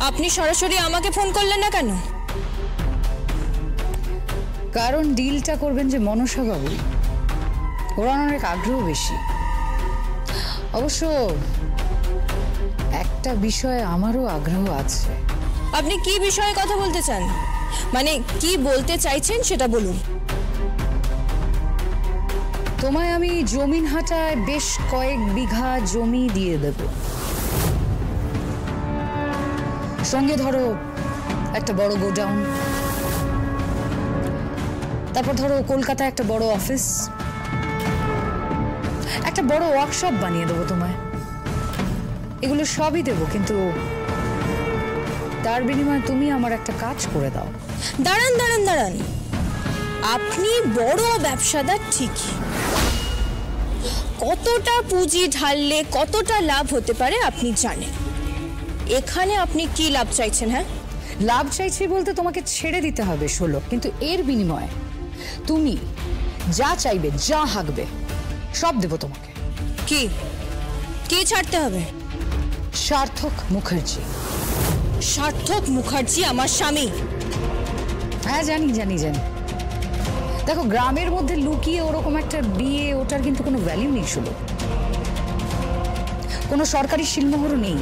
আপনি সরাসরি আমাকে ফোন করলেন না কেন? কারণ ডিলটা করবেন যে মনসা বাবু, ওরা অনেক আগ্রহ বেশি। অবশ্য একটা বিষয়ে আমারও আগ্রহ আছে। আপনি কি বিষয়ে কথা বলতে চান? মানে কি বলতে চাইছেন সেটা বলুন। তোমায় আমি জমিন হাটায় বেশ কয়েক বিঘা জমি দিয়ে দেব, সঙ্গে ধরো একটা বড় গোডাউন, তারপর ধরো কলকাতায় একটা বড় অফিস, একটা বড় ওয়ার্কশপ বানিয়ে দেবো তোমায়। এগুলো সবই দেবো, কিন্তু তার বিনিময়ে তুমি আমার একটা কাজ করে দাও। দাঁড়ান দাঁড়ান দাঁড়ান, আপনি বড় ব্যবসাদার ঠিকই, কতটা পুঁজি ঢাললে কতটা লাভ হতে পারে আপনি জানেন। এখানে আপনি কি লাভ চাইছেন? হ্যাঁ, লাভ চাইছি বলতে তোমাকে ছেড়ে দিতে হবে ষোলো, কিন্তু এর বিনিময়ে তুমি যা চাইবে, যা হাঁকবে, সব দেবো তোমাকে। কি কি ছাড়তে হবে? সার্থক মুখার্জি। সার্থক মুখার্জি আমার স্বামী? হ্যাঁ জানি জানি জানি। দেখো, গ্রামের মধ্যে লুকিয়ে ওরকম একটা বিয়ে, ওটার কিন্তু কোনো ভ্যালু নেই ষোলো। কোনো সরকারি শিলমোহরও নেই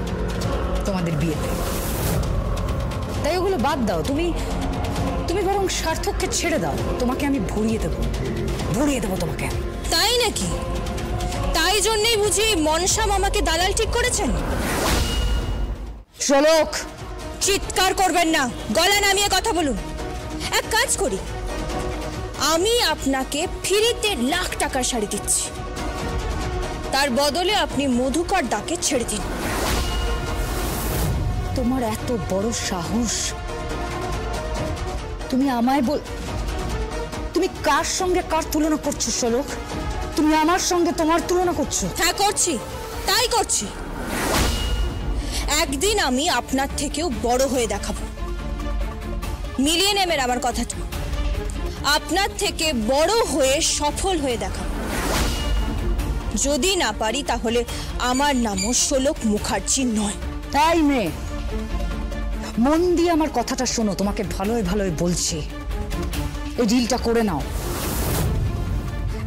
তোমাদের বিয়েতে, তাই ওগুলো বাদ দাও। তুমি তুমি বরং সার্থককে ছেড়ে দাও, তোমাকে আমি ভরিয়ে দেবো তোমাকে। তাই নাকি? তাই জন্যই বুঝি মনসা মামাকে দালাল ঠিক করেছেন? শোলক, চিৎকার করবেন না, গলা নামিয়ে কথা বলুন। এক কাজ করি, আমি আপনাকে ফ্রিতে লাখ টাকার শাড়ি দিচ্ছি, তার বদলে আপনি মধুকর দাকে ছেড়ে দিন। তোমার এত বড় সাহস! তুমি আমায় তুমি কার সঙ্গে কার তুলনা করছো শোলক? তুমি আমার সঙ্গে তোমার তুলনা করছো? হ্যাঁ করছি, তাই করছি। একদিন আমি আপনার থেকেও বড় হয়ে দেখাবো। মিলিয়ে নেবেন আমার কথাটা, আপনার থেকে বড় হয়ে সফল হয়ে দেখাবো। যদি না পারি তাহলে আমার নামও শোলক মুখার্জি নয়। তাই মেয়ে, মন দিয়ে আমার কথাটা শোনো, তোমাকে ভালোই ভালোই বলছি, এই ডিলটা করে নাও।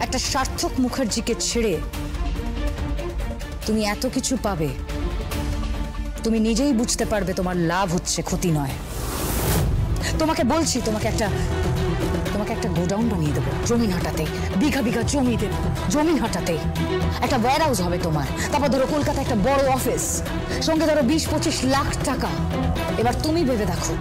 একটা সার্থক মুখার্জিকে ছেড়ে তুমি এত কিছু পাবে, তুমি নিজেই বুঝতে পারবে তোমার লাভ হচ্ছে, ক্ষতি নয়। তোমাকে বলছি, তোমাকে একটা গোডাউন বানিয়ে দেবো জমিন হাটাতে, বিঘা বিঘা জমি দেবো জমিন হাটাতে, একটা ওয়্যার হাউস হবে তোমার, তারপর ধরো কলকাতা একটা বড় অফিস, সঙ্গে ধরো 20-25 লাখ টাকা। এবার তুমি ভেবে দেখো